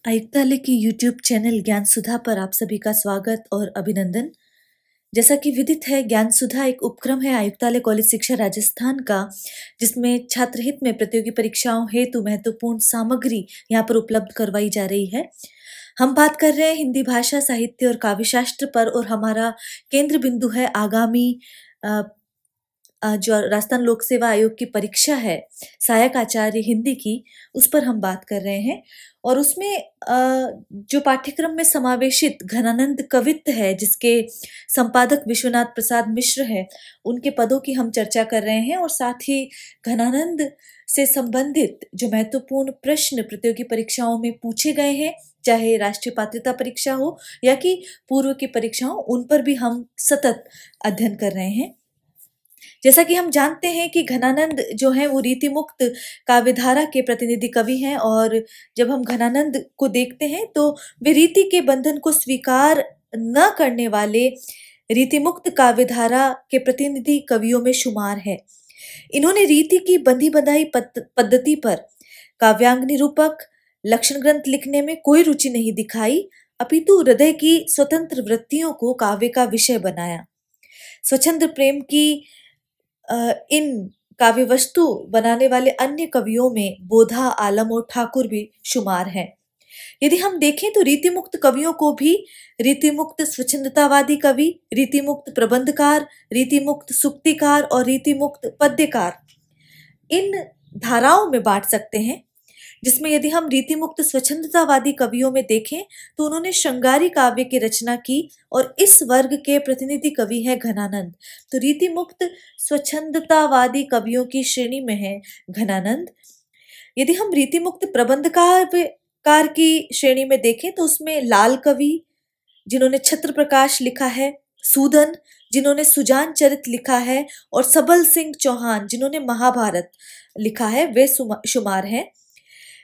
आयुक्तालय की YouTube channel ज्ञान सुधा पर आप सभी का स्वागत और अभिनंदन। जैसा कि विदित है, ज्ञान सुधा एक उपक्रम है आयुक्तालय कॉलेज शिक्षा राजस्थान का, जिसमें छात्र हित में प्रतियोगी परीक्षाओं हेतु महत्वपूर्ण सामग्री यहाँ पर उपलब्ध करवाई जा रही है। हम बात कर रहे हैं हिंदी भाषा, साहित्य और काव्य शास्त्र पर, और हमारा केंद्र बिंदु है आगामी जो राजस्थान लोक सेवा आयोग की परीक्षा है सहायक आचार्य हिंदी की, उस पर हम बात कर रहे हैं। और उसमें जो पाठ्यक्रम में समावेशित घनानंद कवित्त है, जिसके संपादक विश्वनाथ प्रसाद मिश्र है, उनके पदों की हम चर्चा कर रहे हैं। और साथ ही घनानंद से संबंधित जो महत्वपूर्ण प्रश्न प्रतियोगी परीक्षाओं में पूछे गए हैं, चाहे राष्ट्रीय पात्रता परीक्षा हो या कि पूर्व की परीक्षा हो, उन पर भी हम सतत अध्ययन कर रहे हैं। जैसा कि हम जानते हैं कि घनानंद जो है वो रीति मुक्त काव्यधारा के प्रतिनिधि कवि हैं, और जब हम घनानंद को देखते हैं तो वे रीति के बंधन को स्वीकार न करने वाले रीति मुक्त काव्यधारा के प्रतिनिधि कवियों में शुमार है। इन्होंने रीति की बंधी बंधाई पद्धति पर काव्यांग निरूपक लक्षण ग्रंथ लिखने में कोई रुचि नहीं दिखाई, अपितु हृदय की स्वतंत्र वृत्तियों को काव्य का विषय बनाया। स्वच्छंद प्रेम की इन काव्य वस्तु बनाने वाले अन्य कवियों में बोधा, आलम और ठाकुर भी शुमार हैं। यदि हम देखें तो रीतिमुक्त कवियों को भी रीतिमुक्त स्वच्छंदतावादी कवि, रीतिमुक्त प्रबंधकार, रीतिमुक्त सुक्तिकार और रीतिमुक्त पद्यकार, इन धाराओं में बांट सकते हैं। जिसमें यदि हम रीतिमुक्त स्वच्छंदतावादी कवियों में देखें तो उन्होंने श्रृंगारी काव्य की रचना की, और इस वर्ग के प्रतिनिधि कवि है घनानंद। तो रीतिमुक्त स्वच्छंदतावादी कवियों की श्रेणी में है घनानंद। यदि हम रीतिमुक्त प्रबंधकार की श्रेणी में देखें तो उसमें लाल कवि, जिन्होंने छत्र प्रकाश लिखा है, सूदन, जिन्होंने सुजान चरित लिखा है, और सबल सिंह चौहान, जिन्होंने महाभारत लिखा है, वे शुमार हैं।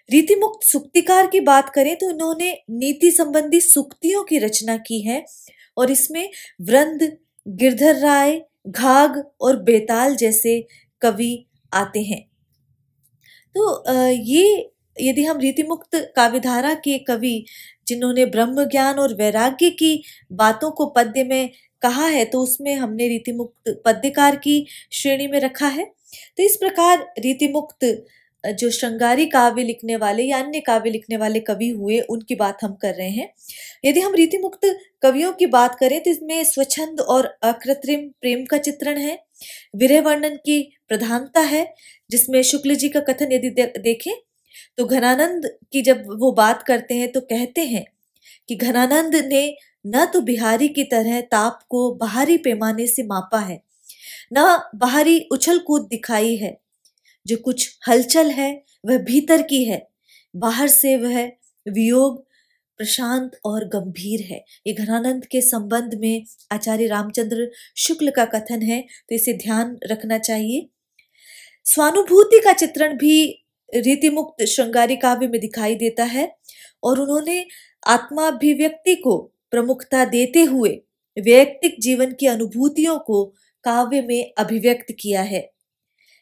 रीतिमुक्त सुक्तिकार की बात करें तो इन्होंने नीति संबंधी सुक्तियों की रचना की है, और इसमें वृंद, गिरधर राय, घाघ और बेताल जैसे कवि आते हैं। तो ये यदि हम रीतिमुक्त काव्यधारा के कवि जिन्होंने ब्रह्म ज्ञान और वैराग्य की बातों को पद्य में कहा है, तो उसमें हमने रीतिमुक्त पद्यकार की श्रेणी में रखा है। तो इस प्रकार रीतिमुक्त जो श्रृंगारी काव्य लिखने वाले या अन्य काव्य लिखने वाले कवि हुए, उनकी बात हम कर रहे हैं। यदि हम रीतिमुक्त कवियों की बात करें तो इसमें स्वच्छंद और अकृत्रिम प्रेम का चित्रण है, विरह वर्णन की प्रधानता है, जिसमें शुक्ल जी का कथन यदि देखें तो घनानंद की जब वो बात करते हैं तो कहते हैं कि घनानंद ने न तो बिहारी की तरह ताप को बाहरी पैमाने से मापा है, न बाहरी उछल कूद दिखाई है। जो कुछ हलचल है वह भीतर की है, बाहर से वह वियोग प्रशांत और गंभीर है। ये घनानंद के संबंध में आचार्य रामचंद्र शुक्ल का कथन है, तो इसे ध्यान रखना चाहिए। स्वानुभूति का चित्रण भी रीतिमुक्त श्रृंगारी काव्य में दिखाई देता है, और उन्होंने आत्माभिव्यक्ति को प्रमुखता देते हुए वैयक्तिक जीवन की अनुभूतियों को काव्य में अभिव्यक्त किया है।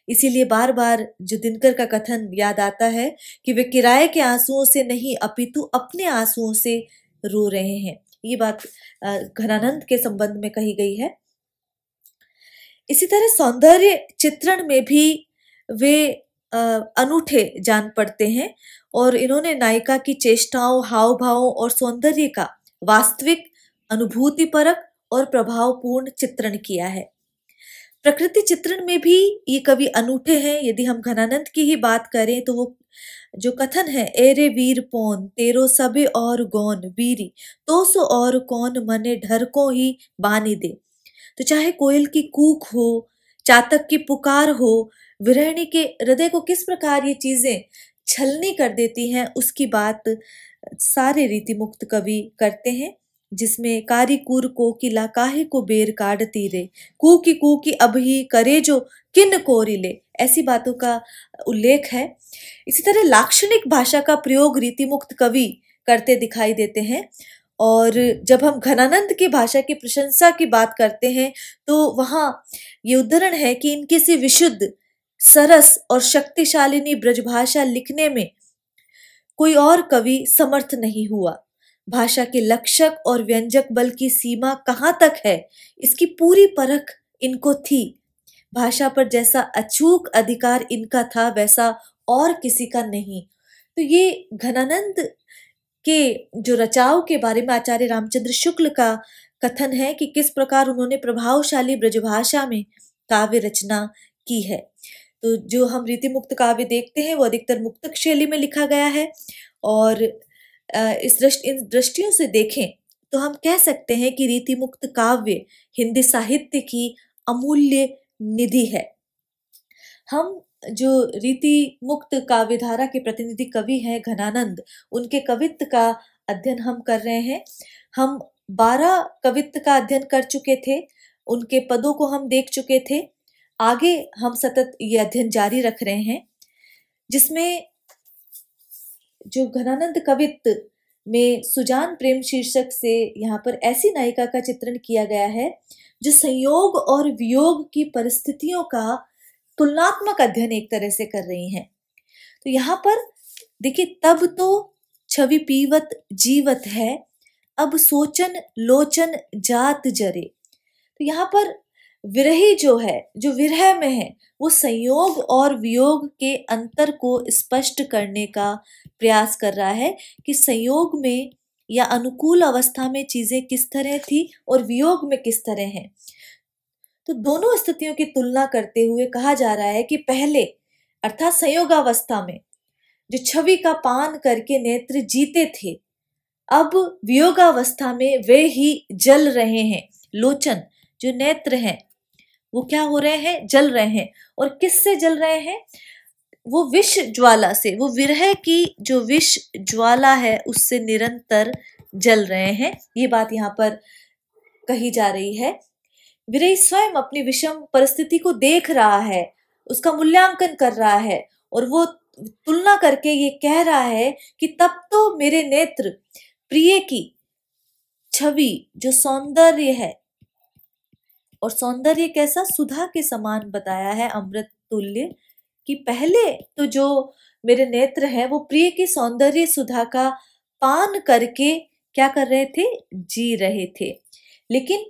इसीलिए बार बार जो दिनकर का कथन याद आता है कि वे किराए के आंसुओं से नहीं अपितु अपने आंसुओं से रो रहे हैं। ये बात घनानंद के संबंध में कही गई है। इसी तरह सौंदर्य चित्रण में भी वे अनूठे जान पड़ते हैं, और इन्होंने नायिका की चेष्टाओं, हाव भावों और सौंदर्य का वास्तविक अनुभूतिपरक और प्रभावपूर्ण चित्रण किया है। प्रकृति चित्रण में भी ये कवि अनूठे हैं। यदि हम घनानंद की ही बात करें तो वो जो कथन है, एरे वीर पौन तेरो सबे और गौन वीरी तो सो और कौन मने ढर को ही बानी दे। तो चाहे कोयल की कूक हो, चातक की पुकार हो, विरहिणी के हृदय को किस प्रकार ये चीजें छलनी कर देती हैं, उसकी बात सारे रीतिमुक्त कवि करते हैं। जिसमें कारी कूर को कि लाकाहे को बेर काढ़ती रे, कू की अब ही करे जो किन कोरी ले, ऐसी बातों का उल्लेख है। इसी तरह लाक्षणिक भाषा का प्रयोग रीतिमुक्त कवि करते दिखाई देते हैं, और जब हम घनानंद की भाषा की प्रशंसा की बात करते हैं तो वहां ये उद्धरण है कि इनकी सी विशुद्ध, सरस और शक्तिशालिनी ब्रजभाषा लिखने में कोई और कवि समर्थ नहीं हुआ। भाषा के लक्षक और व्यंजक बल की सीमा कहाँ तक है, इसकी पूरी परख इनको थी। भाषा पर जैसा अचूक अधिकार इनका था, वैसा और किसी का नहीं। तो ये घनानंद के जो रचाव के बारे में आचार्य रामचंद्र शुक्ल का कथन है कि किस प्रकार उन्होंने प्रभावशाली ब्रजभाषा में काव्य रचना की है। तो जो हम रीतिमुक्त काव्य देखते हैं वो अधिकतर मुक्तक शैली में लिखा गया है, और इन दृष्टियों से देखें तो हम कह सकते हैं कि रीतिमुक्त काव्य हिंदी साहित्य की अमूल्य निधि है। हम जो रीति मुक्त काव्यधारा के प्रतिनिधि कवि हैं घनानंद, उनके कवित्व का अध्ययन हम कर रहे हैं। हम 12 कवित्व का अध्ययन कर चुके थे, उनके पदों को हम देख चुके थे। आगे हम सतत ये अध्ययन जारी रख रहे हैं, जिसमें जो घनानंद कवित्व में सुजान प्रेम शीर्षक से यहाँ पर ऐसी नायिका का चित्रण किया गया है जो संयोग और वियोग की परिस्थितियों का तुलनात्मक अध्ययन एक तरह से कर रही हैं। तो यहाँ पर देखिए, तब तो छवि पीवत जीवत है, अब सोचन लोचन जात जरे। तो यहाँ पर विरही जो है, जो विरह में है, वो संयोग और वियोग के अंतर को स्पष्ट करने का प्रयास कर रहा है कि संयोग में या अनुकूल अवस्था में चीजें किस तरह थी और वियोग में किस तरह हैं। तो दोनों स्थितियों की तुलना करते हुए कहा जा रहा है कि पहले अर्थात संयोगावस्था में जो छवि का पान करके नेत्र जीते थे, अब वियोगावस्था में वे ही जल रहे हैं। लोचन जो नेत्र हैं वो क्या हो रहे हैं, जल रहे हैं। और किससे जल रहे हैं, वो विष ज्वाला से, वो विरह की जो विष ज्वाला है उससे निरंतर जल रहे हैं। ये बात यहाँ पर कही जा रही है। विरही स्वयं अपनी विषम परिस्थिति को देख रहा है, उसका मूल्यांकन कर रहा है, और वो तुलना करके ये कह रहा है कि तब तो मेरे नेत्र प्रिय की छवि जो सौंदर्य है, और सौंदर्य कैसा, सुधा के समान बताया है, अमृत तुल्य, कि पहले तो जो मेरे नेत्र हैं वो प्रिय की सौंदर्य सुधा का पान करके क्या कर रहे थे, जी रहे थे। लेकिन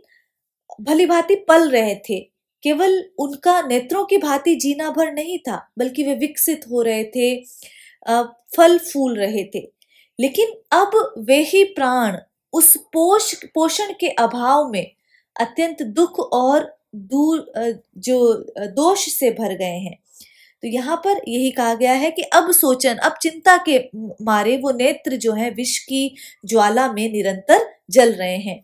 भली भांति पल रहे थे। केवल उनका नेत्रों की भांति जीना भर नहीं था, बल्कि वे विकसित हो रहे थे, फल फूल रहे थे। लेकिन अब वे ही प्राण उस पोषण के अभाव में अत्यंत दुख और जो दोष से भर गए हैं। तो यहाँ पर यही कहा गया है कि अब सोचन, अब चिंता के मारे वो नेत्र जो है विष की ज्वाला में निरंतर जल रहे हैं।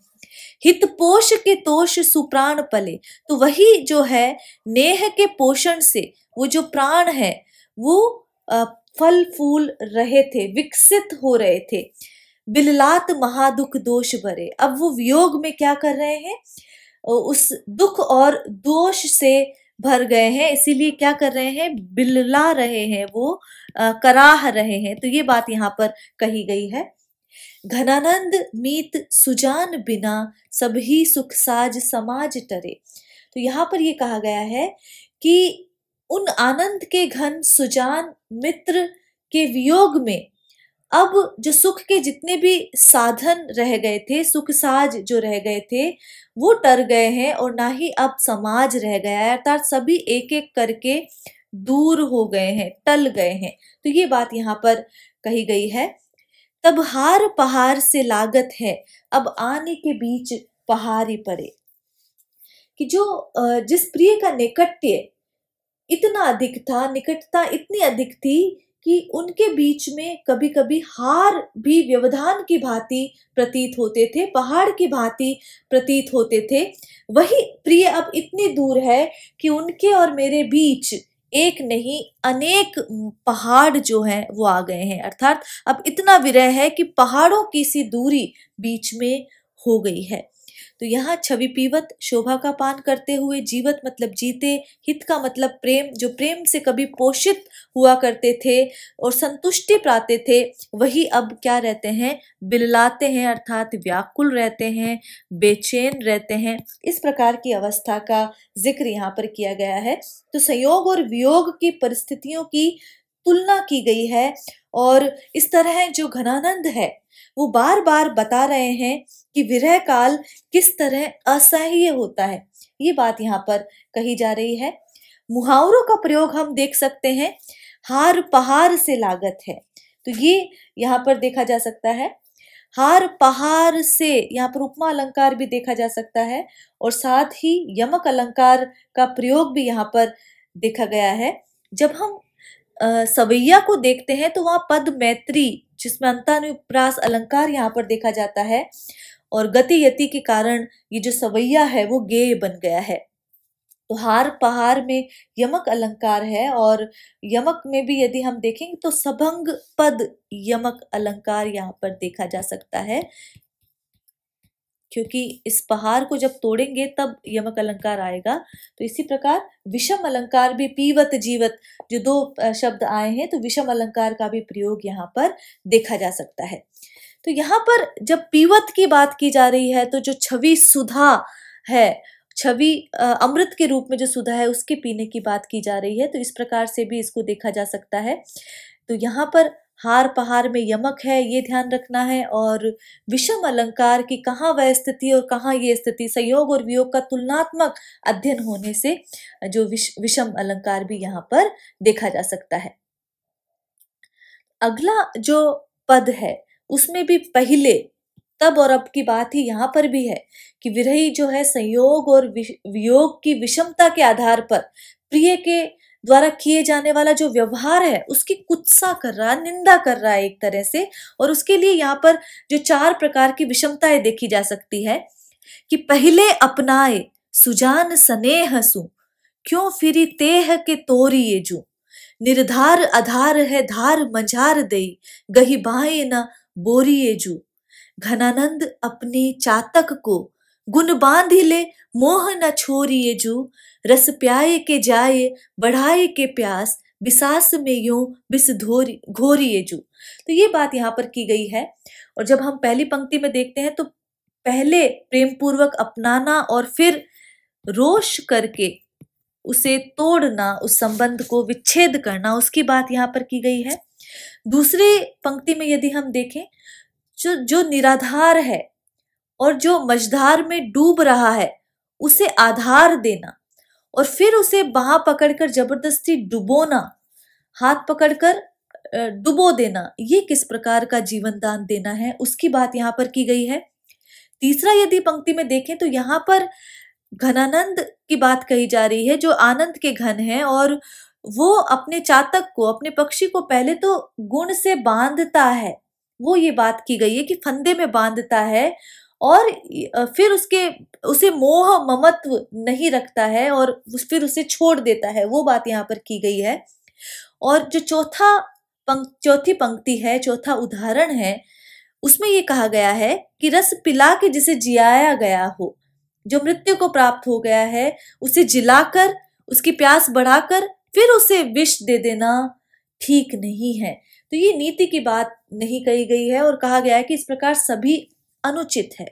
हितपोष के तोष सुप्राण पले, तो वही जो है नेह के पोषण से वो जो प्राण है वो फल फूल रहे थे, विकसित हो रहे थे। बिललात महादुख दोष भरे, अब वो वियोग में क्या कर रहे हैं, उस दुख और दोष से भर गए हैं, इसीलिए क्या कर रहे हैं, बिलला रहे हैं, वो कराह रहे हैं। तो ये बात यहाँ पर कही गई है। घनानंद मीत सुजान बिना सभी सुख साज समाज टरे। तो यहाँ पर ये कहा गया है कि उन आनंद के घन सुजान मित्र के वियोग में अब जो सुख के जितने भी साधन रह गए थे, सुख साज जो रह गए थे, वो टर गए हैं, और ना ही अब समाज रह गया है, अर्थात सभी एक एक करके दूर हो गए हैं, टल गए हैं। तो ये बात यहाँ पर कही गई है। तब हार पहाड़ से लागत है, अब आने के बीच पहाड़ी पड़े। कि जो जिस प्रिय का निकट्य इतना अधिक था, निकटता इतनी अधिक थी कि उनके बीच में कभी कभी हार भी व्यवधान की भांति प्रतीत होते थे, पहाड़ की भांति प्रतीत होते थे। वही प्रिय अब इतनी दूर है कि उनके और मेरे बीच एक नहीं अनेक पहाड़ जो हैं वो आ गए हैं, अर्थात अब इतना विरह है कि पहाड़ों की सी दूरी बीच में हो गई है। तो यहाँ छवि पीवत, शोभा का पान करते हुए, जीवत मतलब जीते, हित का मतलब प्रेम, जो प्रेम से कभी पोषित हुआ करते थे और संतुष्टि पाते थे, वही अब क्या रहते हैं, बिललाते हैं, अर्थात व्याकुल रहते हैं, बेचैन रहते हैं। इस प्रकार की अवस्था का जिक्र यहाँ पर किया गया है। तो संयोग और वियोग की परिस्थितियों की तुलना की गई है, और इस तरह जो घनानंद है वो बार बार बता रहे हैं कि विरह काल किस तरह असह्य होता है। ये बात यहाँ पर कही जा रही है। मुहावरों का प्रयोग हम देख सकते हैं, हार पहाड़ से लागत है, तो ये यहाँ पर देखा जा सकता है। हार पहाड़ से यहाँ पर उपमा अलंकार भी देखा जा सकता है और साथ ही यमक अलंकार का प्रयोग भी यहाँ पर देखा गया है। जब हम सवैया को देखते हैं तो वहां पद मैत्री जिसमें अंतानुप्रास अलंकार यहाँ पर देखा जाता है और गति यति के कारण ये जो सवैया है वो गेय बन गया है। तो हार पहाड़ में यमक अलंकार है और यमक में भी यदि हम देखेंगे तो सभंग पद यमक अलंकार यहाँ पर देखा जा सकता है, क्योंकि इस पहाड़ को जब तोड़ेंगे तब यमक अलंकार आएगा। तो इसी प्रकार विषम अलंकार भी, पीवत जीवत जो दो शब्द आए हैं, तो विषम अलंकार का भी प्रयोग यहाँ पर देखा जा सकता है। तो यहाँ पर जब पीवत की बात की जा रही है तो जो छवि सुधा है, छवि अमृत के रूप में जो सुधा है उसके पीने की बात की जा रही है, तो इस प्रकार से भी इसको देखा जा सकता है। तो यहाँ पर हार पहाड़ में यमक है, ये ध्यान रखना है। और विषम अलंकार की कहाँ वह स्थिति और कहाँ ये स्थिति, संयोग और वियोग का तुलनात्मक अध्ययन होने से जो विषम अलंकार भी यहाँ पर देखा जा सकता है। अगला जो पद है उसमें भी पहले तब और अब की बात ही यहाँ पर भी है कि विरही जो है संयोग और वियोग की विषमता के आधार पर प्रिय के द्वारा किए जाने वाला जो व्यवहार है उसकी कुत्सा कर रहा, निंदा कर रहा है एक तरह से। और उसके लिए यहाँ पर जो 4 प्रकार की विषमताएं देखी जा सकती है कि पहले अपनाए सुजान स्नेह सु, क्यों फिरी तेह के तोरी ये जू, निर्धार आधार है धार मझार दई, गही बाहे न बोरी ये जू, घनानंद अपने चातक को गुण बांधी ले, मोह न छोरी ये जू, रस प्याए के जाए बढ़ाए के प्यास, बिसास में यूं बिस घोरी ये जू। तो ये बात यहाँ पर की गई है। और जब हम पहली पंक्ति में देखते हैं तो पहले प्रेम पूर्वक अपनाना और फिर रोष करके उसे तोड़ना, उस संबंध को विच्छेद करना, उसकी बात यहाँ पर की गई है। दूसरी पंक्ति में यदि हम देखें, जो निराधार है और जो मझधार में डूब रहा है उसे आधार देना और फिर उसे बाह पकड़कर जबरदस्ती डुबोना, हाथ पकड़कर डुबो देना, ये किस प्रकार का जीवन दान देना है उसकी बात यहाँ पर की गई है। तीसरा यदि पंक्ति में देखें तो यहाँ पर घनानंद की बात कही जा रही है जो आनंद के घन है और वो अपने चातक को, अपने पक्षी को पहले तो गुण से बांधता है, वो ये बात की गई है कि फंदे में बांधता है और फिर उसे मोह ममत्व नहीं रखता है और फिर उसे छोड़ देता है, वो बात यहाँ पर की गई है। और जो चौथी पंक्ति है, चौथा उदाहरण है, उसमें ये कहा गया है कि रस पिला के जिसे जियाया गया हो, जो मृत्यु को प्राप्त हो गया है उसे जिलाकर उसकी प्यास बढ़ाकर फिर उसे विष दे देना ठीक नहीं है। तो ये नीति की बात नहीं कही गई है और कहा गया है कि इस प्रकार सभी अनुचित है।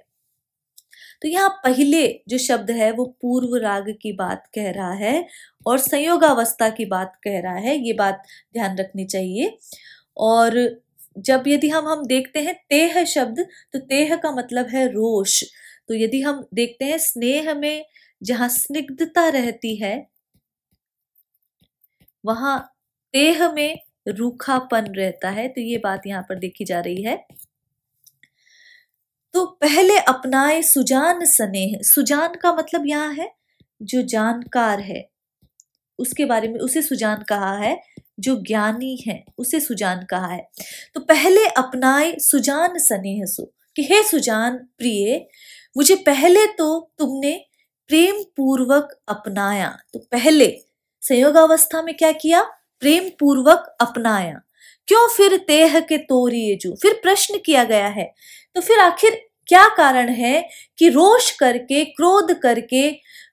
तो यहाँ पहले जो शब्द है वो पूर्व राग की बात कह रहा है और संयोगावस्था की बात कह रहा है, ये बात ध्यान रखनी चाहिए। और जब यदि हम देखते हैं तेह शब्द, तो तेह का मतलब है रोष। तो यदि हम देखते हैं स्नेह में जहां स्निग्धता रहती है वहां तेह में रूखापन रहता है, तो ये बात यहाँ पर देखी जा रही है। तो पहले अपनाए सुजान स्नेह, सुजान का मतलब यहाँ है जो जानकार है उसके बारे में, उसे सुजान कहा है, जो ज्ञानी है उसे सुजान कहा है। तो पहले अपनाए सुजान स्नेह सो, कि हे सुजान प्रिय, मुझे पहले तो तुमने प्रेम पूर्वक अपनाया। तो पहले संयोगावस्था में क्या किया? प्रेम पूर्वक अपनाया। क्यों फिर तेह के तोरिए जू, फिर प्रश्न किया गया है, तो फिर आखिर क्या कारण है कि रोष करके, क्रोध करके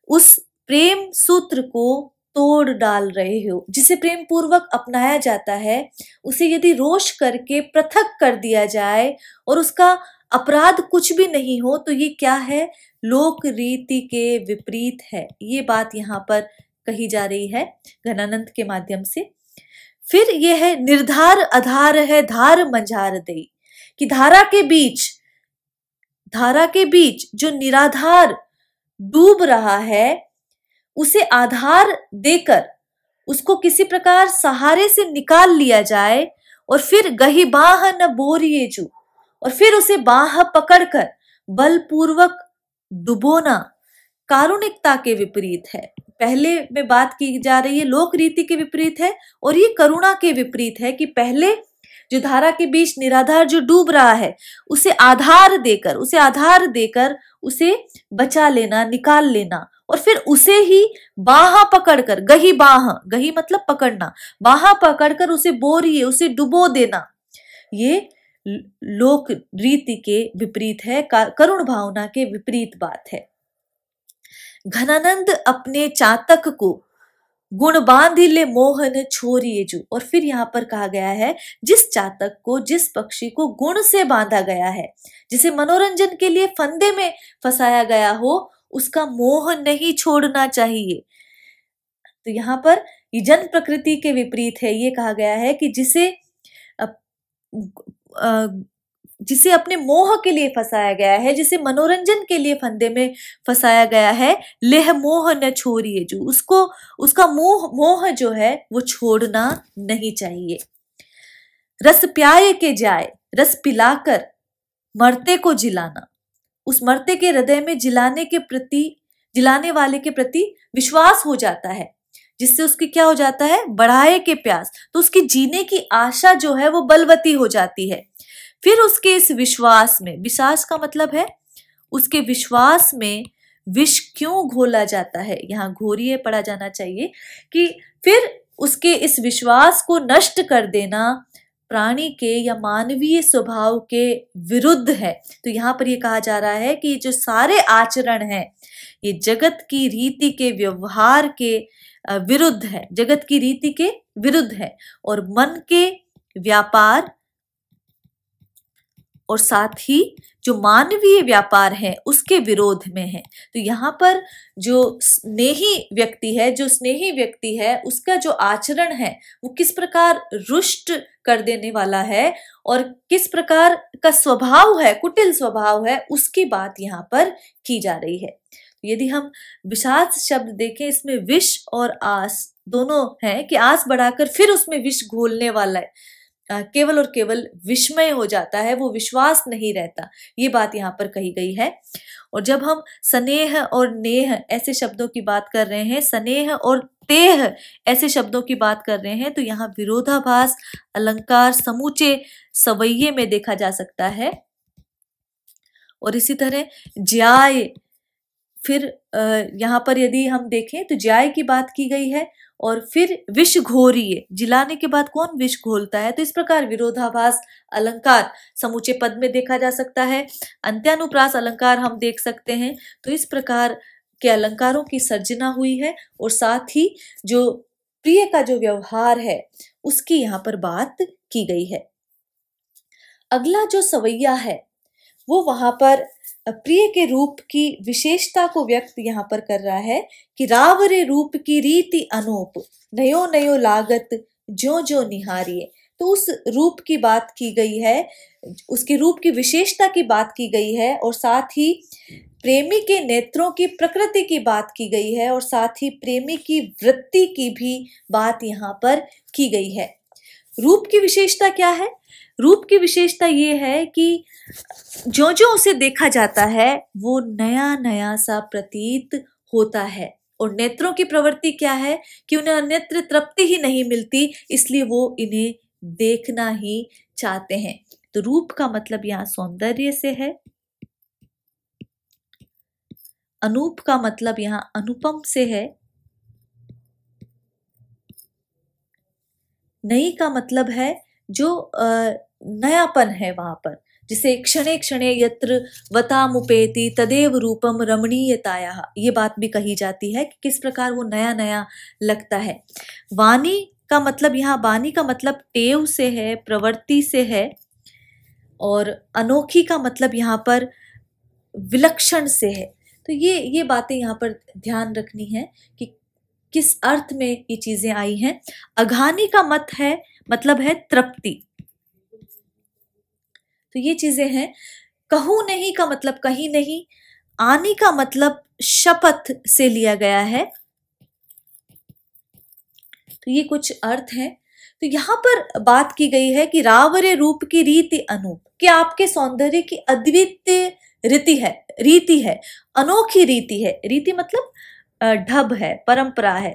उस प्रेम सूत्र को तोड़ डाल रहे हो? जिसे प्रेम पूर्वक अपनाया जाता है उसे यदि रोष करके पृथक कर दिया जाए और उसका अपराध कुछ भी नहीं हो तो ये क्या है? लोक रीति के विपरीत है। ये बात यहाँ पर कही जा रही है घनानंद के माध्यम से। फिर ये है निर्धार आधार है धार मंझार दई, कि धारा के बीच जो निराधार डूब रहा है उसे आधार देकर उसको किसी प्रकार सहारे से निकाल लिया जाए, और फिर गही बाह न बोरिए जू, और फिर उसे बाह पकड़कर बलपूर्वक डुबोना कारुणिकता के विपरीत है। पहले में बात की जा रही है लोक रीति के विपरीत है, और ये करुणा के विपरीत है कि पहले जो धारा के बीच निराधार जो डूब रहा है उसे आधार देकर उसे बचा लेना, निकाल लेना, और फिर उसे ही बाह पकड़कर, गही मतलब पकड़ना, बाह पकड़कर उसे बोरिए, उसे डुबो देना, ये लोक रीति के विपरीत है, करुण भावना के विपरीत बात है। घनानंद अपने चातक को गुण बांधिले मोहन छोरिए जू, और फिर यहाँ पर कहा गया है जिस चातक को, जिस पक्षी को गुण से बांधा गया है, जिसे मनोरंजन के लिए फंदे में फंसाया गया हो, उसका मोह नहीं छोड़ना चाहिए। तो यहाँ पर ये जन प्रकृति के विपरीत है। ये कहा गया है कि जिसे अपने मोह के लिए फंसाया गया है, जिसे मनोरंजन के लिए फंदे में फंसाया गया है, लेह मोह न छोड़िए जो, उसका मोह जो है वो छोड़ना नहीं चाहिए। रस प्याये के जाए, रस पिलाकर मरते को जिलाना, उस मरते के हृदय में जिलाने वाले के प्रति विश्वास हो जाता है, जिससे उसकी क्या हो जाता है, बढ़ाए के प्यास, तो उसकी जीने की आशा जो है वो बलवती हो जाती है। फिर उसके इस विश्वास में, विश्वास का मतलब है उसके विश्वास में विष क्यों घोला जाता है, यहाँ घोरिए पढ़ा जाना चाहिए, कि फिर उसके इस विश्वास को नष्ट कर देना प्राणी के या मानवीय स्वभाव के विरुद्ध है। तो यहाँ पर ये कहा जा रहा है कि जो सारे आचरण हैं ये जगत की रीति के व्यवहार के विरुद्ध है, जगत की रीति के विरुद्ध है, और मन के व्यापार और साथ ही जो मानवीय व्यापार है उसके विरोध में है। तो यहाँ पर जो स्नेही व्यक्ति है उसका जो आचरण है वो किस प्रकार रुष्ट कर देने वाला है, और किस प्रकार का स्वभाव है, कुटिल स्वभाव है, उसकी बात यहाँ पर की जा रही है। यदि हम विषाद शब्द देखें, इसमें विष और आस दोनों हैं, कि आस बढ़ाकर फिर उसमें विष घोलने वाला है, केवल और केवल विस्मय हो जाता है, वो विश्वास नहीं रहता, ये बात यहाँ पर कही गई है। और जब हम स्नेह और नेह ऐसे शब्दों की बात कर रहे हैं, स्नेह और तेह ऐसे शब्दों की बात कर रहे हैं, तो यहाँ विरोधाभास अलंकार समूचे सवैये में देखा जा सकता है। और इसी तरह ज्याय, फिर यहाँ पर यदि हम देखें तो ज्याय की बात की गई है, और फिर विष घोरिए, जिलाने के बाद कौन विष घोलता है, तो इस प्रकार विरोधाभास अलंकार समूचे पद में देखा जा सकता है। अंत्यानुप्रास अलंकार हम देख सकते हैं। तो इस प्रकार के अलंकारों की सर्जना हुई है, और साथ ही जो प्रिय का जो व्यवहार है उसकी यहाँ पर बात की गई है। अगला जो सवैया है वो वहां पर प्रिय के रूप की विशेषता को व्यक्त यहाँ पर कर रहा है, कि रावरे रूप की रीति अनूप, नयो नयो लागत जो जो निहारिये। तो उस रूप की बात की गई है, उसके रूप की विशेषता की बात की गई है, और साथ ही प्रेमी के नेत्रों की प्रकृति की बात की गई है, और साथ ही प्रेमी की वृत्ति की भी बात यहाँ पर की गई है। रूप की विशेषता क्या है? रूप की विशेषता ये है कि जो जो उसे देखा जाता है वो नया नया सा प्रतीत होता है, और नेत्रों की प्रवृत्ति क्या है कि उन्हें अन्यत्र तृप्ति ही नहीं मिलती, इसलिए वो इन्हें देखना ही चाहते हैं। तो रूप का मतलब यहाँ सौंदर्य से है, अनूप का मतलब यहाँ अनुपम से है, नई का मतलब है जो नयापन है वहां पर, जिसे क्षणे क्षणे यत्र वतामुपेति तदेव रूपम रमणीयताया, ये बात भी कही जाती है कि किस प्रकार वो नया नया लगता है। वाणी का मतलब, यहाँ वाणी का मतलब टेव से है, प्रवृत्ति से है, और अनोखी का मतलब यहाँ पर विलक्षण से है। तो ये बातें यहाँ पर ध्यान रखनी है कि किस अर्थ में ये चीजें आई हैं। अघानी का मतलब है तृप्ति। तो ये चीजें हैं। कहूं नहीं का मतलब कहीं नहीं। आनी का मतलब शपथ से लिया गया है। तो ये कुछ अर्थ हैं। तो यहाँ पर बात की गई है कि रावरे रूप की रीति अनूप, कि आपके सौंदर्य की अद्वितीय रीति है, अनोखी रीति है। रीति मतलब ढब है, परंपरा है।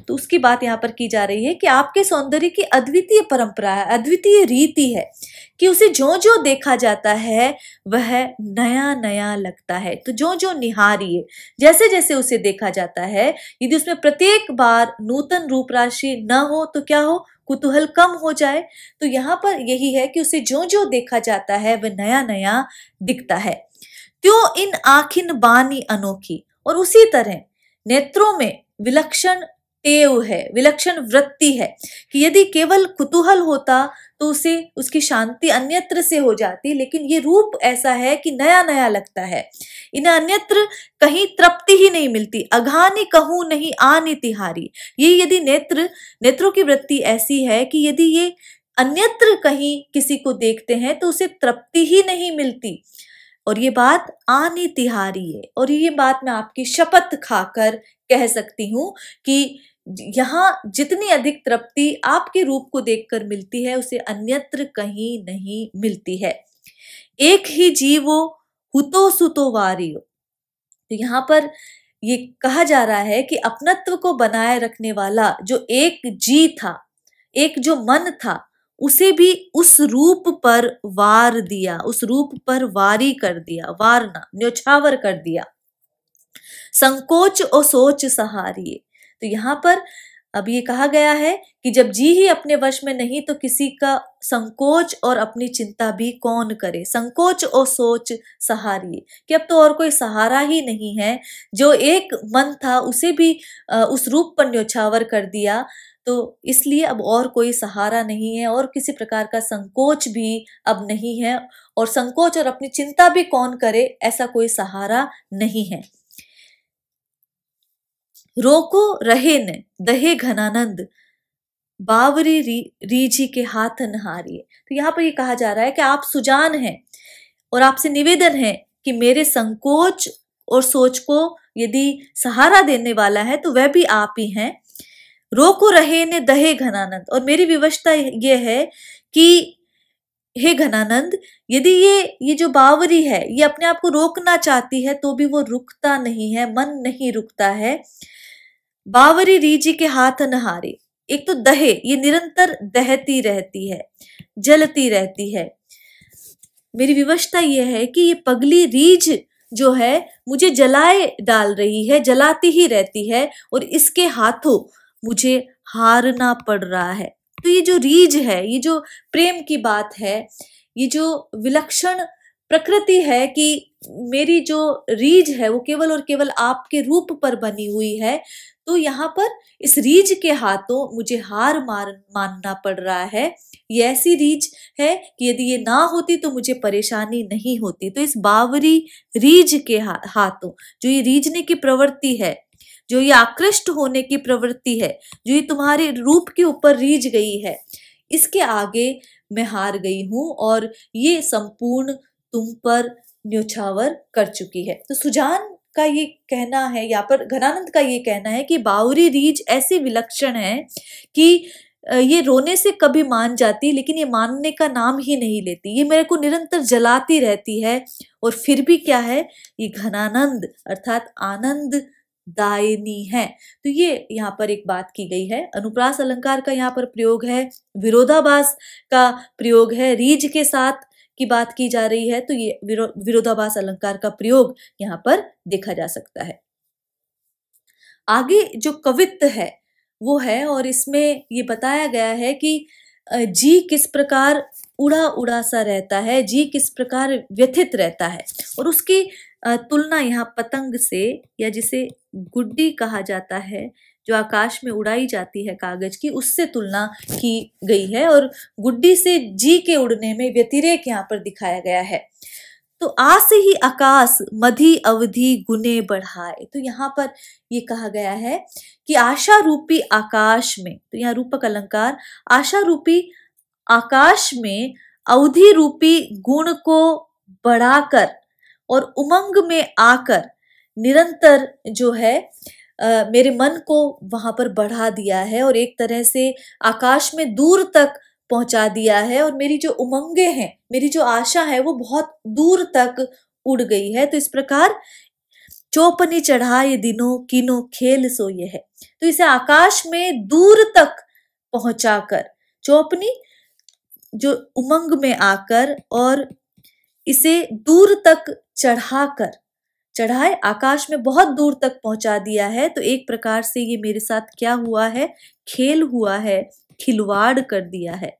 तो उसकी बात यहाँ पर की जा रही है कि आपके सौंदर्य की अद्वितीय परंपरा है, अद्वितीय रीति है, कि उसे जो जो देखा जाता है वह नया नया लगता है। तो जो जो निहारिए, जैसे जैसे उसे देखा जाता है, यदि उसमें प्रत्येक बार नूतन रूप राशि न हो तो क्या हो, कुतूहल कम हो जाए। तो यहाँ पर यही है कि उसे जो जो देखा जाता है वह नया नया दिखता है। त्यों इन आखिन बानी अनोखी, और उसी तरह नेत्रों में विलक्षण टेव है, विलक्षण वृत्ति है, कि यदि केवल कुतूहल होता तो उसे उसकी शांति अन्यत्र से हो जाती, लेकिन ये रूप ऐसा है कि नया नया लगता है। इन्हें अन्यत्र कहीं तृप्ति ही नहीं मिलती। अघानी कहूं नहीं आनी तिहारी, ये यदि नेत्रों की वृत्ति ऐसी है कि यदि ये अन्यत्र कहीं किसी को देखते हैं तो उसे तृप्ति ही नहीं मिलती। और ये बात आनी तिहारी है, और ये बात मैं आपकी शपथ खाकर कह सकती हूँ कि यहाँ जितनी अधिक तृप्ति आपके रूप को देखकर मिलती है उसे अन्यत्र कहीं नहीं मिलती है। एक ही जीवो हुतो सुतो वारियो। तो यहाँ पर ये कहा जा रहा है कि अपनत्व को बनाए रखने वाला जो एक जी था, एक जो मन था, उसे भी उस रूप पर वार दिया, उस रूप पर वारी कर दिया, वारना न्योछावर कर दिया। संकोच और सोच सहारिये। तो यहाँ पर अब ये कहा गया है कि जब जी ही अपने वश में नहीं तो किसी का संकोच और अपनी चिंता भी कौन करे। संकोच और सोच सहारिये, कि अब तो और कोई सहारा ही नहीं है। जो एक मन था उसे भी उस रूप पर न्योछावर कर दिया, तो इसलिए अब और कोई सहारा नहीं है, और किसी प्रकार का संकोच भी अब नहीं है, और संकोच और अपनी चिंता भी कौन करे, ऐसा कोई सहारा नहीं है। रोको रहे न दहे घनानंद बावरी रीझी के हाथ नहारिये। तो यहाँ पर ये कहा जा रहा है कि आप सुजान हैं और आपसे निवेदन है कि मेरे संकोच और सोच को यदि सहारा देने वाला है तो वह भी आप ही हैं। रोको रहे ने दहे घनानंद, और मेरी विवशता ये है कि हे घनानंद, यदि ये जो बावरी है ये अपने आप को रोकना चाहती है तो भी वो रुकता नहीं है, मन नहीं रुकता है। बावरी रीजी के हाथ नहारे, एक तो दहे, ये निरंतर दहती रहती है, जलती रहती है। मेरी विवशता यह है कि ये पगली रीझ जो है मुझे जलाए डाल रही है, जलाती ही रहती है, और इसके हाथों मुझे हारना पड़ रहा है। तो ये जो रीझ है, ये जो प्रेम की बात है, ये जो विलक्षण प्रकृति है कि मेरी जो रीझ है वो केवल और केवल आपके रूप पर बनी हुई है, तो यहाँ पर इस रीझ के हाथों मुझे हार मानना पड़ रहा है। ये ऐसी रीझ है कि यदि ये ना होती तो मुझे परेशानी नहीं होती। तो इस बावरी रीझ के हाथों, जो ये रीझने की प्रवृत्ति है, जो ये आकृष्ट होने की प्रवृत्ति है, जो ये तुम्हारे रूप के ऊपर रीझ गई है, इसके आगे मैं हार गई हूं और ये संपूर्ण तुम पर न्योछावर कर चुकी है। तो सुजान का ये कहना है, यहाँ पर घनानंद का ये कहना है कि बावरी रीझ ऐसी विलक्षण है कि ये रोने से कभी मान जाती, लेकिन ये मानने का नाम ही नहीं लेती। ये मेरे को निरंतर जलाती रहती है, और फिर भी क्या है, ये घनानंद अर्थात आनंद दायिनी है। तो ये यहाँ पर एक बात की गई है। अनुप्रास अलंकार का यहाँ पर प्रयोग है, विरोधाभास का प्रयोग है, रीझ के साथ की बात की जा रही है, तो ये विरोधाभास अलंकार का प्रयोग यहाँ पर देखा जा सकता है। आगे जो कवित्व है वो है, और इसमें ये बताया गया है कि जी किस प्रकार उड़ा उड़ा सा रहता है, जी किस प्रकार व्यथित रहता है, और उसकी तुलना यहाँ पतंग से, या जिसे गुड्डी कहा जाता है, जो आकाश में उड़ाई जाती है कागज की, उससे तुलना की गई है, और गुड्डी से जी के उड़ने में व्यतिरेक यहाँ पर दिखाया गया है। तो आस ही आकाश मधी अवधि गुने बढ़ाए। तो यहाँ पर ये कहा गया है कि आशा रूपी आकाश में, तो यहाँ रूपक अलंकार, आशा रूपी आकाश में अवधि रूपी गुण को बढ़ाकर और उमंग में आकर निरंतर जो है मेरे मन को वहां पर बढ़ा दिया है और एक तरह से आकाश में दूर तक पहुंचा दिया है, और मेरी जो उमंगे हैं, मेरी जो आशा है वो बहुत दूर तक उड़ गई है। तो इस प्रकार चौपनी चढ़ाए दिनों कीनो खेल सो ये है। तो इसे आकाश में दूर तक पहुंचाकर, चौपनी जो उमंग में आकर और इसे दूर तक चढ़ाकर, चढ़ाए आकाश में बहुत दूर तक पहुंचा दिया है। तो एक प्रकार से ये मेरे साथ क्या हुआ है, खेल हुआ है, खिलवाड़ कर दिया है।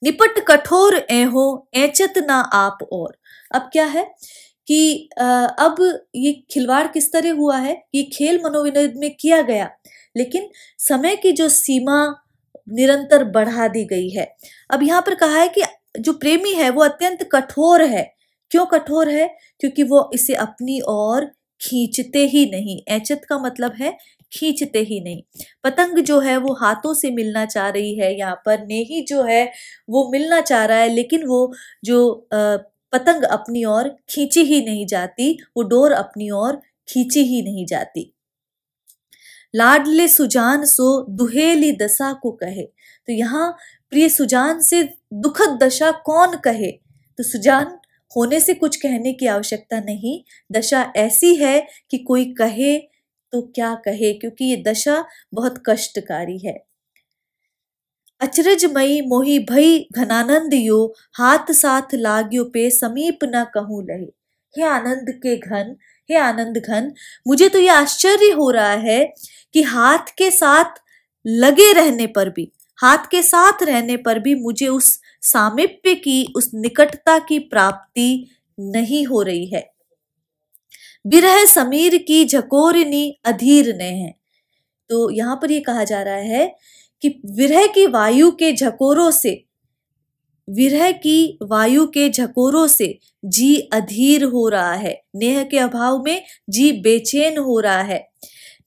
निपट कठोर एहो एचत ना आप और। अब क्या है कि अब ये खिलवाड़ किस तरह हुआ है, ये खेल मनोविनोद में किया गया, लेकिन समय की जो सीमा निरंतर बढ़ा दी गई है। अब यहाँ पर कहा है कि जो प्रेमी है वो अत्यंत कठोर है। क्यों कठोर है? क्योंकि वो इसे अपनी ओर खींचते ही नहीं। ऐचत का मतलब है खींचते ही नहीं। पतंग जो है वो हाथों से मिलना चाह रही है, यहाँ पर नेही जो है वो मिलना चाह रहा है, लेकिन वो जो पतंग अपनी ओर खींची ही नहीं जाती, वो डोर अपनी ओर खींची ही नहीं जाती। लाडले सुजान सो दुहेली दशा को कहे। तो यहाँ प्रिय सुजान से दुखद दशा कौन कहे? तो सुजान होने से कुछ कहने की आवश्यकता नहीं, दशा ऐसी है कि कोई कहे तो क्या कहे, क्योंकि ये दशा बहुत कष्टकारी है। अचरजमयी मोही भई घनानंद यो हाथ साथ लाग्यो पे समीप न कहूं लहे। हे आनंद के घन, हे आनंद घन, मुझे तो ये आश्चर्य हो रहा है कि हाथ के साथ लगे रहने पर भी, हाथ के साथ रहने पर भी मुझे उस सामीप्य की, उस निकटता की प्राप्ति नहीं हो रही है। बिरह समीर की झकोरनी अधीर ने है। तो यहाँ पर ये कहा जा रहा है कि विरह की वायु के झकोरों से, विरह की वायु के झकोरों से जी अधीर हो रहा है। नेह के अभाव में जी बेचैन हो रहा है।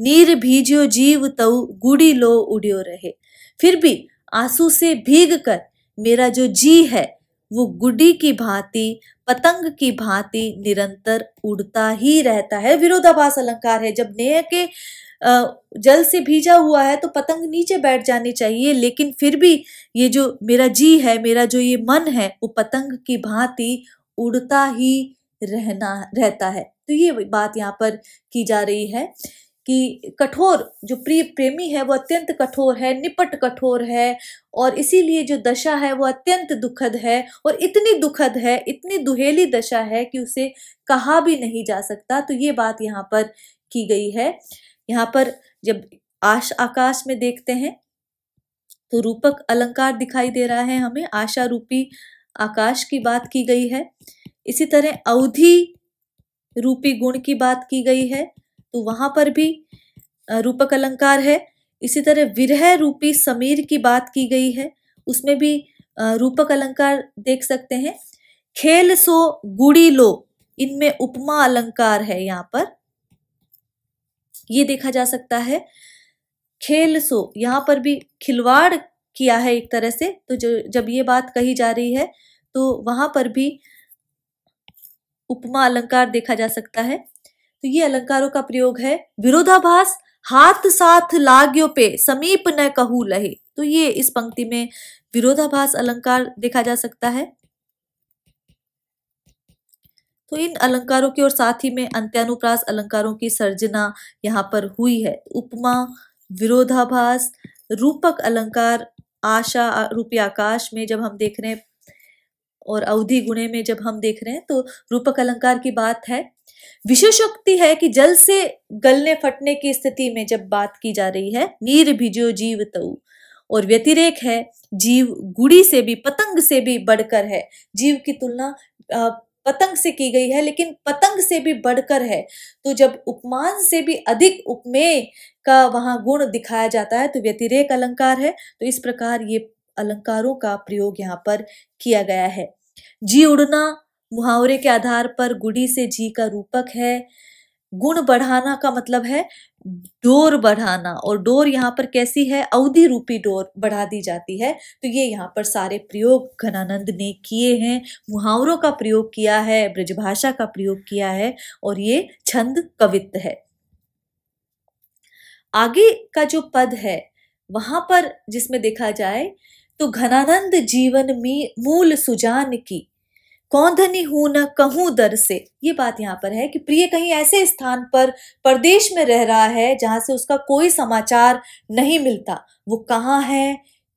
नीर भीजो जीव तऊ गुड़ी लो उड़ियो रहे। फिर भी आंसू से भीग कर मेरा जो जी है वो गुडी की भांति, पतंग की भांति निरंतर उड़ता ही रहता है। विरोधाभास अलंकार है। जब नेह के जल से भीजा हुआ है तो पतंग नीचे बैठ जानी चाहिए, लेकिन फिर भी ये जो मेरा जी है, मेरा जो ये मन है, वो पतंग की भांति उड़ता ही रहता है। तो ये बात यहाँ पर की जा रही है कि कठोर, जो प्रिय प्रेमी है वो अत्यंत कठोर है, निपट कठोर है, और इसीलिए जो दशा है वो अत्यंत दुखद है, और इतनी दुखद है, इतनी दुहेली दशा है कि उसे कहा भी नहीं जा सकता। तो ये बात यहाँ पर की गई है। यहाँ पर जब आकाश में देखते हैं तो रूपक अलंकार दिखाई दे रहा है हमें, आशा रूपी आकाश की बात की गई है। इसी तरह अवधि रूपी गुण की बात की गई है, तो वहां पर भी रूपक अलंकार है। इसी तरह विरह रूपी समीर की बात की गई है, उसमें भी रूपक अलंकार देख सकते हैं। खेल सो गुड़ी लो, इनमें उपमा अलंकार है, यहाँ पर ये देखा जा सकता है। खेल सो, यहाँ पर भी खिलवाड़ किया है एक तरह से। तो जब ये बात कही जा रही है तो वहां पर भी उपमा अलंकार देखा जा सकता है। तो ये अलंकारों का प्रयोग है। विरोधाभास हाथ साथ लाग्यो पे समीप न कहू लहे। तो ये इस पंक्ति में विरोधाभास अलंकार देखा जा सकता है। तो इन अलंकारों की और साथ ही में अंत्यानुप्रास अलंकारों की सर्जना यहाँ पर हुई है। उपमा, विरोधाभास, रूपक अलंकार, आशा रूपी आकाश में जब हम देख रहे हैं और अवधि गुणे में जब हम देख रहे हैं तो रूपक अलंकार की बात है। विशेषोक्ति है कि जल से गलने फटने की स्थिति में जब बात की जा रही है, नीर भिजो जीव तऊ, और व्यतिरेक है जीव गुड़ी से भी, पतंग से भी बढ़कर है। जीव की तुलना पतंग से की गई है, लेकिन पतंग से भी बढ़कर है। तो जब उपमान से भी अधिक उपमेय का वहां गुण दिखाया जाता है तो व्यतिरेक अलंकार है। तो इस प्रकार ये अलंकारों का प्रयोग यहाँ पर किया गया है। जी उड़ना, मुहावरे के आधार पर गुड़ी से जी का रूपक है। गुण बढ़ाना का मतलब है डोर बढ़ाना, और डोर यहाँ पर कैसी है, अवधि रूपी डोर बढ़ा दी जाती है। तो ये यहाँ पर सारे प्रयोग घनानंद ने किए हैं, मुहावरों का प्रयोग किया है, ब्रजभाषा का प्रयोग किया है, और ये छंद कवित्त है। आगे का जो पद है वहां पर जिसमें देखा जाए तो घनानंद जीवन में मूल सुजान की, कौंधनी हूं न कहूं दर से। ये बात यहाँ पर है कि प्रिय कहीं ऐसे स्थान पर परदेश में रह रहा है जहां से उसका कोई समाचार नहीं मिलता। वो कहाँ है,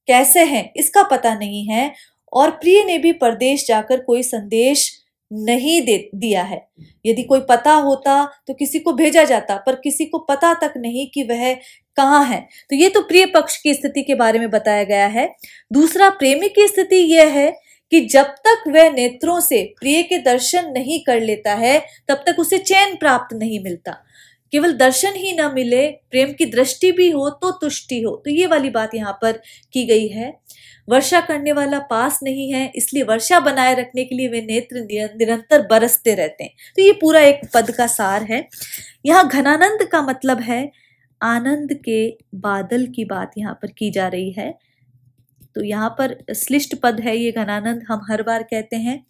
कैसे है, इसका पता नहीं है, और प्रिय ने भी परदेश जाकर कोई संदेश नहीं दिया है। यदि कोई पता होता तो किसी को भेजा जाता, पर किसी को पता तक नहीं कि वह कहाँ है। तो ये तो प्रिय पक्ष की स्थिति के बारे में बताया गया है। दूसरा, प्रेमी की स्थिति यह है कि जब तक वह नेत्रों से प्रिय के दर्शन नहीं कर लेता है तब तक उसे चैन प्राप्त नहीं मिलता। केवल दर्शन ही न मिले, प्रेम की दृष्टि भी हो तो तुष्टि हो। तो ये वाली बात यहाँ पर की गई है। वर्षा करने वाला पास नहीं है, इसलिए वर्षा बनाए रखने के लिए वे नेत्र निरंतर बरसते रहते हैं। तो ये पूरा एक पद का सार है। यहाँ घनानंद का मतलब है आनंद के बादल की बात यहाँ पर की जा रही है। तो यहाँ पर श्लिष्ट पद है ये घनानंद, हम हर बार कहते हैं।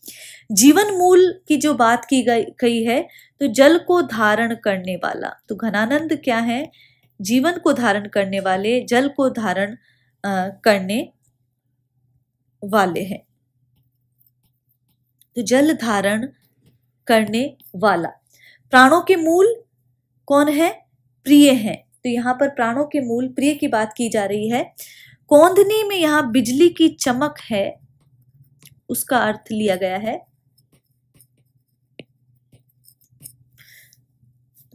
जीवन मूल की जो बात की गई है तो जल को धारण करने वाला, तो घनानंद क्या है, जीवन को धारण करने वाले, जल को धारण करने वाले हैं। तो जल धारण करने वाला। प्राणों के मूल कौन है, प्रिय है। तो यहाँ पर प्राणों के मूल प्रिय की बात की जा रही है। कौंधनी में यहाँ बिजली की चमक है, उसका अर्थ लिया गया है।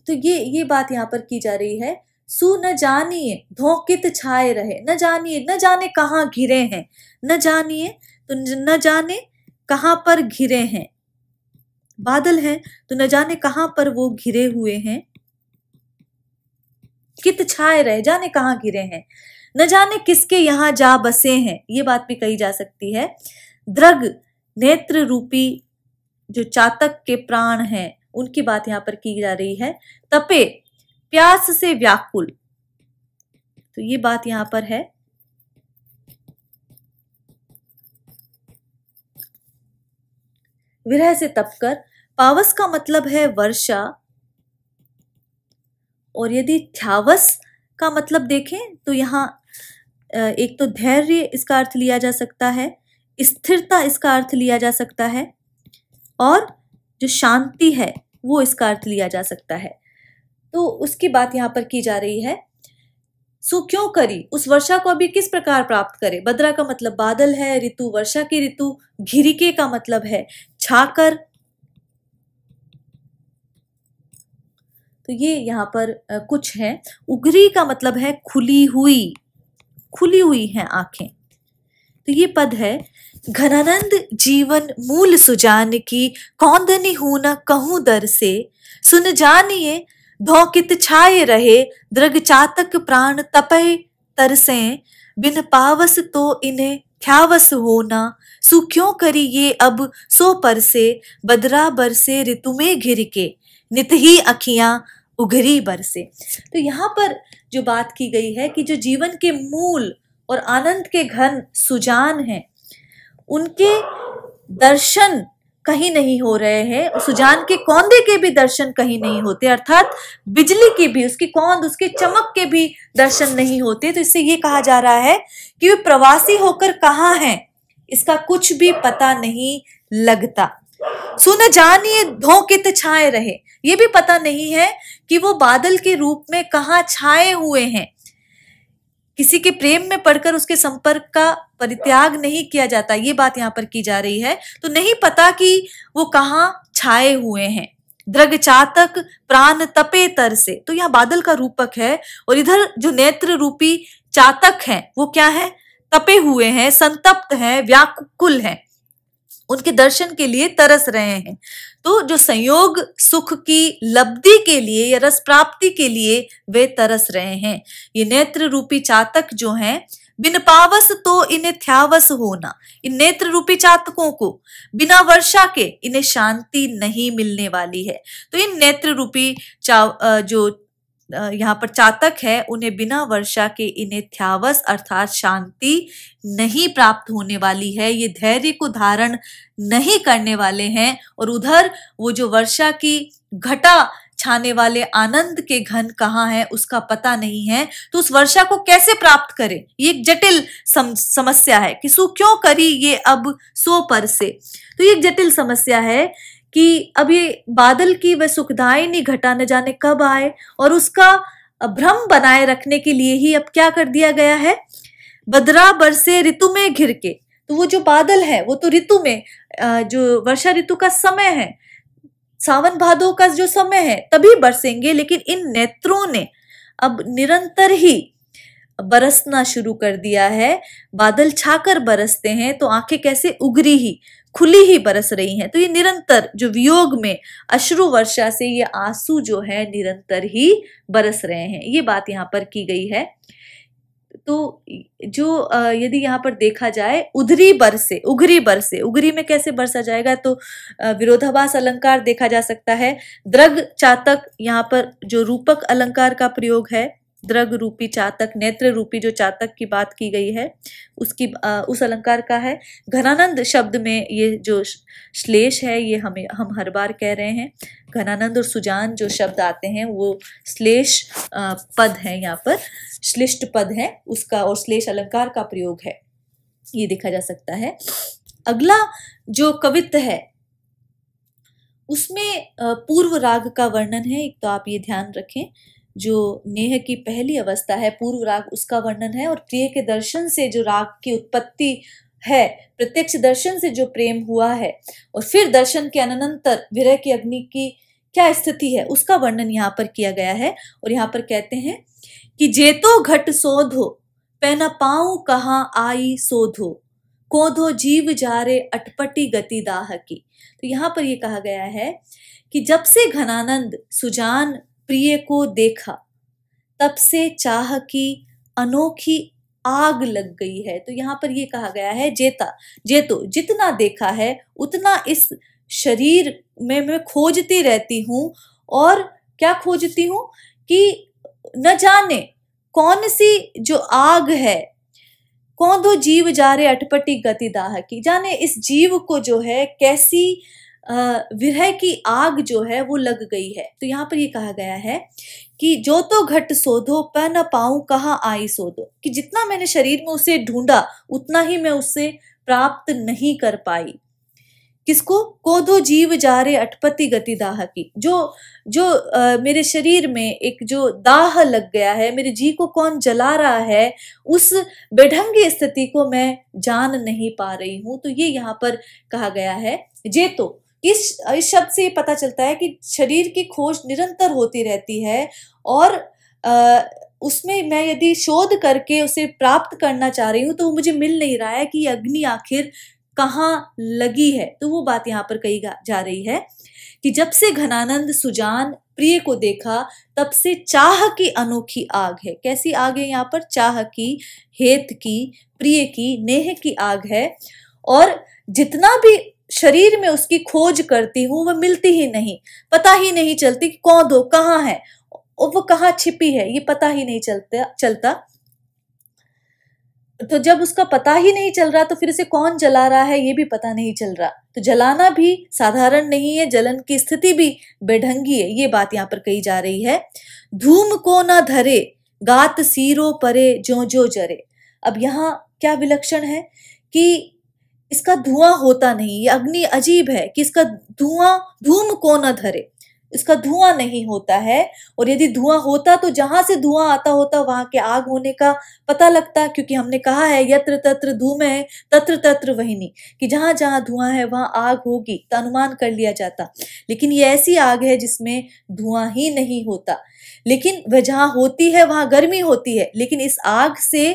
तो ये बात यहाँ पर की जा रही है। सु न जानिए धोकित छाए रहे, न जानिए, न जाने कहाँ घिरे हैं, न जानिए तो न जाने कहाँ पर घिरे हैं। बादल हैं तो न जाने कहाँ पर वो घिरे हुए हैं। कित छाए रहे, जाने कहाँ घिरे हैं, न जाने किसके यहाँ जा बसे हैं। ये बात भी कही जा सकती है। द्रग नेत्र रूपी जो चातक के प्राण हैं उनकी बात यहाँ पर की जा रही है। तपे प्यास से व्याकुल, तो ये बात यहाँ पर है। विरह से तपकर, पावस का मतलब है वर्षा, और यदि थ्यावस का मतलब देखें तो यहाँ एक तो धैर्य इसका अर्थ लिया जा सकता है, स्थिरता इसका अर्थ लिया जा सकता है, और जो शांति है वो इसका अर्थ लिया जा सकता है। तो उसकी बात यहाँ पर की जा रही है। सो क्यों करी, उस वर्षा को अभी किस प्रकार प्राप्त करे। बद्रा का मतलब बादल है, ऋतु वर्षा की ऋतु, घिरिके का मतलब है छाकर। तो ये यहाँ पर कुछ है। उगरी का मतलब है खुली हुई हैं आंखें। तो ये पद है। घनानंद जीवन मूल सुजान की, कौंधनी हूं न कहूं दर से। सुन जानिए धोकित छाए रहे, दृग चातक प्राण तपय तरसे। बिन पावस तो इन्हें ख्यावस होना, सु क्यों करी ये अब सो पर से। बदरा बरसे ऋतु में घिर के, नित ही अखियां उघरी बरसे। तो यहाँ पर जो बात की गई है कि जो जीवन के मूल और आनंद के घन सुजान हैं उनके दर्शन कहीं नहीं हो रहे हैं। सुजान के कौंधे के भी दर्शन कहीं नहीं होते, अर्थात बिजली की भी, उसकी कौंध, उसके चमक के भी दर्शन नहीं होते। तो इससे ये कहा जा रहा है कि वे प्रवासी होकर कहाँ हैं इसका कुछ भी पता नहीं लगता। सुन जानिए धोकित छाए रहे, ये भी पता नहीं है कि वो बादल के रूप में कहाँ छाए हुए हैं। किसी के प्रेम में पड़कर उसके संपर्क का परित्याग नहीं किया जाता, ये बात यहाँ पर की जा रही है। तो नहीं पता कि वो कहाँ छाए हुए हैं। द्रग चातक प्राण तपे तर से, तो यहाँ बादल का रूपक है, और इधर जो नेत्र रूपी चातक हैं वो क्या है, तपे हुए हैं, संतप्त हैं, व्याकुल हैं, उनके दर्शन के लिए तरस रहे हैं। तो जो संयोग सुख की लब्धि के लिए या रस प्राप्ति के लिए वे तरस रहे हैं। ये नेत्र रूपी चातक जो हैं बिन पावस तो इन्हें थ्यावस होना। इन नेत्र रूपी चातकों को बिना वर्षा के इन्हें शांति नहीं मिलने वाली है। तो इन नेत्र रूपी जो यहाँ पर चातक है, उन्हें बिना वर्षा के इन्हें थ्यावस अर्थात शांति नहीं प्राप्त होने वाली है। ये धैर्य को धारण नहीं करने वाले हैं और उधर वो जो वर्षा की घटा छाने वाले आनंद के घन कहाँ है उसका पता नहीं है। तो उस वर्षा को कैसे प्राप्त करें, ये एक जटिल समस्या है कि सु क्यों करी ये अब सो पर से। तो ये एक जटिल समस्या है कि अब ये बादल की वह सुखदायिनी घटा न जाने कब आए, और उसका भ्रम बनाए रखने के लिए ही अब क्या कर दिया गया है, बदरा बरसे ऋतु में घिर के। तो वो जो बादल है वो तो ऋतु में, जो वर्षा ऋतु का समय है, सावन भादो का जो समय है तभी बरसेंगे, लेकिन इन नेत्रों ने अब निरंतर ही बरसना शुरू कर दिया है। बादल छाकर बरसते हैं तो आंखें कैसे उगरी ही खुली ही बरस रही हैं। तो ये निरंतर जो वियोग में अश्रु वर्षा से ये आंसू जो है निरंतर ही बरस रहे हैं, ये बात यहाँ पर की गई है। तो जो यदि यहाँ पर देखा जाए उधरी बरसे उगरी बरसे, उगरी में कैसे बरसा जाएगा, तो विरोधाभास अलंकार देखा जा सकता है। द्रग चातक, यहाँ पर जो रूपक अलंकार का प्रयोग है, द्रग रूपी चातक, नेत्र रूपी जो चातक की बात की गई है उसकी उस अलंकार का है। घनानंद शब्द में ये जो श्लेष है ये हम हर बार कह रहे हैं। घनानंद और सुजान जो शब्द आते हैं वो श्लेष पद है, यहाँ पर श्लिष्ट पद है उसका, और श्लेष अलंकार का प्रयोग है, ये देखा जा सकता है। अगला जो कवित्त है उसमें पूर्व राग का वर्णन है। एक तो आप ये ध्यान रखें, जो नेह की पहली अवस्था है पूर्व राग उसका वर्णन है, और प्रिय के दर्शन से जो राग की उत्पत्ति है, प्रत्यक्ष दर्शन से जो प्रेम हुआ है, और फिर दर्शन के अनंतर विरह की अग्नि की क्या स्थिति है उसका वर्णन यहाँ पर किया गया है। और यहाँ पर कहते हैं कि जेतो घट सोधो पैना पाऊं कहाँ आई सोधो, कोधो जीव जारे अटपटी गति दाह की। तो यहाँ पर ये कहा गया है कि जब से घनानंद सुजान प्रिय को देखा तब से चाह की अनोखी आग लग गई है। तो यहाँ पर ये कहा गया है जेतो, जितना देखा है उतना इस शरीर में मैं खोजती रहती हूँ। और क्या खोजती हूँ कि न जाने कौन सी जो आग है, कौन दो जीव जा रे अटपटी गति दाह की, जाने इस जीव को जो है कैसी विरह की आग जो है वो लग गई है। तो यहाँ पर ये कहा गया है कि जो तो घट सोधो प न पाऊं कहाँ आई सोधो, कि जितना मैंने शरीर में उसे ढूंढा उतना ही मैं उससे प्राप्त नहीं कर पाई। किसको? कोधो जीव जा रे अटपति गति दाह की, जो मेरे शरीर में एक जो दाह लग गया है, मेरे जी को कौन जला रहा है, उस बेढंगी स्थिति को मैं जान नहीं पा रही हूं। तो ये यहाँ पर कहा गया है। जेतो, इस शब्द से पता चलता है कि शरीर की खोज निरंतर होती रहती है, और उसमें मैं यदि शोध करके उसे प्राप्त करना चाह रही हूँ तो वो मुझे मिल नहीं रहा है कि अग्नि आखिर कहाँ लगी है। तो वो बात यहाँ पर कही जा रही है कि जब से घनानंद सुजान प्रिय को देखा तब से चाह की अनोखी आग है। कैसी आग है? यहाँ पर चाह की, हेत की, प्रिय की, नेह की आग है, और जितना भी शरीर में उसकी खोज करती हूँ वह मिलती ही नहीं, पता ही नहीं चलती कि कौन हो, कहाँ है, और वो कहाँ छिपी है, ये पता ही नहीं चलता। तो जब उसका पता ही नहीं चल रहा तो फिर इसे कौन जला रहा है ये भी पता नहीं चल रहा। तो जलाना भी साधारण नहीं है, जलन की स्थिति भी बेढंगी है, ये बात यहाँ पर कही जा रही है। धूम को न धरे गात सीरो परे जो जो जरे। अब यहाँ क्या विलक्षण है कि इसका धुआं होता नहीं, ये अग्नि अजीब है कि इसका धुआं, धूम को न धरे, इसका धुआं नहीं होता है, और यदि धुआं होता तो जहां से धुआं आता होता वहां के आग होने का पता लगता, क्योंकि हमने कहा है यत्र तत्र धूमे तत्र तत्र वहिनी, कि जहां जहां धुआं है वहां आग होगी, तो अनुमान कर लिया जाता। लेकिन ये ऐसी आग है जिसमें धुआं ही नहीं होता, लेकिन वह जहां होती है वहां गर्मी होती है। लेकिन इस आग से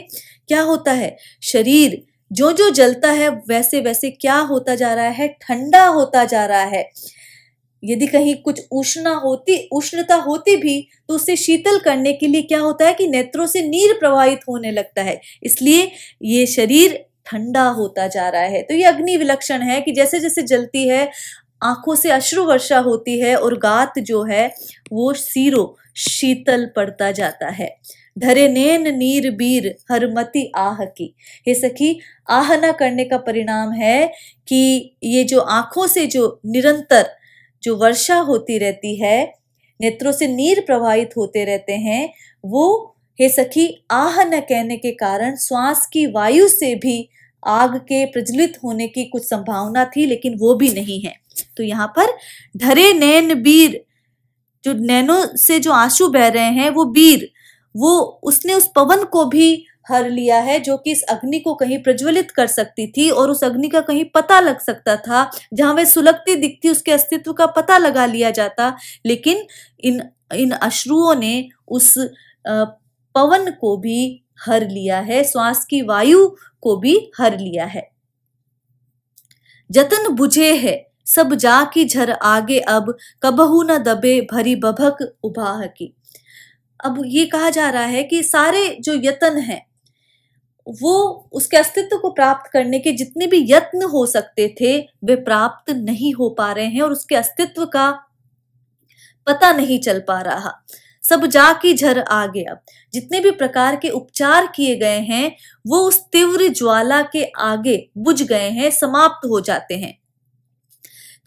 क्या होता है, शरीर जो जो जलता है वैसे वैसे क्या होता जा रहा है, ठंडा होता जा रहा है। यदि कहीं कुछ उष्णता होती भी तो उसे शीतल करने के लिए क्या होता है कि नेत्रों से नीर प्रवाहित होने लगता है, इसलिए ये शरीर ठंडा होता जा रहा है। तो ये अग्नि विलक्षण है कि जैसे जैसे जलती है आंखों से अश्रु वर्षा होती है और गात जो है वो सीरो शीतल पड़ता जाता है। धरे नैन नीर बीर हरमति आह की। हे सखी, आह न करने का परिणाम है कि ये जो आंखों से जो निरंतर जो वर्षा होती रहती है, नेत्रों से नीर प्रवाहित होते रहते हैं, वो हे सखी आह न कहने के कारण श्वास की वायु से भी आग के प्रज्वलित होने की कुछ संभावना थी, लेकिन वो भी नहीं है। तो यहाँ पर धरे नैन बीर, जो नैनों से जो आंसू बह रहे हैं वो बीर, वो उसने उस पवन को भी हर लिया है जो कि इस अग्नि को कहीं प्रज्वलित कर सकती थी और उस अग्नि का कहीं पता लग सकता था, जहां वह सुलगती दिखती उसके अस्तित्व का पता लगा लिया जाता, लेकिन इन अश्रुओं ने उस पवन को भी हर लिया है, श्वास की वायु को भी हर लिया है। जतन बुझे है सब जा की झर आगे, अब कबहू न दबे भरी बभक उभाह की। अब ये कहा जा रहा है कि सारे जो यत्न हैं वो उसके अस्तित्व को प्राप्त करने के जितने भी यत्न हो सकते थे वे प्राप्त नहीं हो पा रहे हैं और उसके अस्तित्व का पता नहीं चल पा रहा। सब जा की झर आगे, अब जितने भी प्रकार के उपचार किए गए हैं वो उस तीव्र ज्वाला के आगे बुझ गए हैं, समाप्त हो जाते हैं।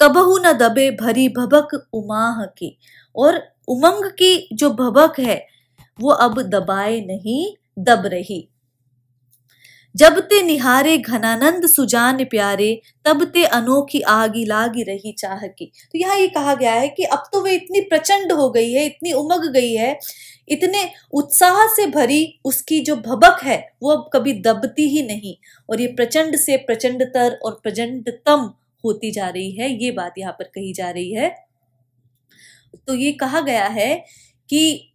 कबहू न दबे भरी भबक उमाह की, और उमंग की जो भबक है वो अब दबाए नहीं दब रही। जब ते निहारे घनानंद सुजान प्यारे, तब ते अनोखी आगी लागी रही चाह की। तो यहाँ ये कहा गया है कि अब तो वे इतनी प्रचंड हो गई है, इतनी उमग गई है, इतने उत्साह से भरी उसकी जो भबक है वो अब कभी दबती ही नहीं, और ये प्रचंड से प्रचंडतर और प्रचंडतम होती जा रही है, ये बात यहाँ पर कही जा रही है। तो ये कहा गया है कि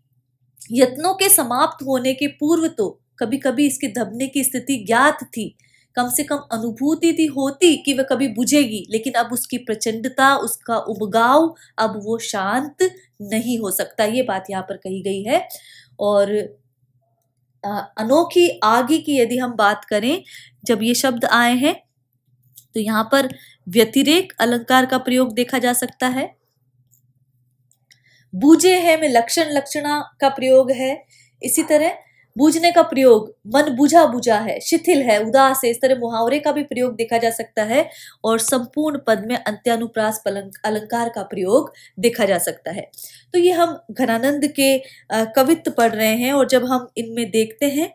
यत्नों के समाप्त होने के पूर्व तो कभी कभी इसके दबने की स्थिति ज्ञात थी, कम से कम अनुभूति थी होती कि वह कभी बुझेगी, लेकिन अब उसकी प्रचंडता, उसका उबगाव, अब वो शांत नहीं हो सकता, ये बात यहाँ पर कही गई है। और अनोखी आगी की यदि हम बात करें, जब ये शब्द आए हैं तो यहाँ पर व्यतिरेक अलंकार का प्रयोग देखा जा सकता है। बूझे है में लक्षण लक्षणा का प्रयोग है। इसी तरह बूझने का प्रयोग मन बुझा बुझा है, शिथिल है, उदास है, इस तरह मुहावरे का भी प्रयोग देखा जा सकता है। और संपूर्ण पद में अंत्यानुप्रास अलंकार का प्रयोग देखा जा सकता है। तो ये हम घनानंद के कवित्व पढ़ रहे हैं, और जब हम इनमें देखते हैं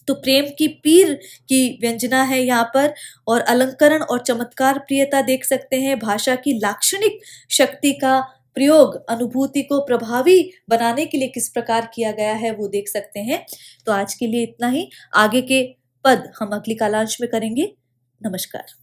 तो प्रेम की पीर की व्यंजना है यहाँ पर, और अलंकरण और चमत्कार प्रियता देख सकते हैं। भाषा की लाक्षणिक शक्ति का प्रयोग अनुभूति को प्रभावी बनाने के लिए किस प्रकार किया गया है वो देख सकते हैं। तो आज के लिए इतना ही, आगे के पद हम अगली कालांश में करेंगे। नमस्कार।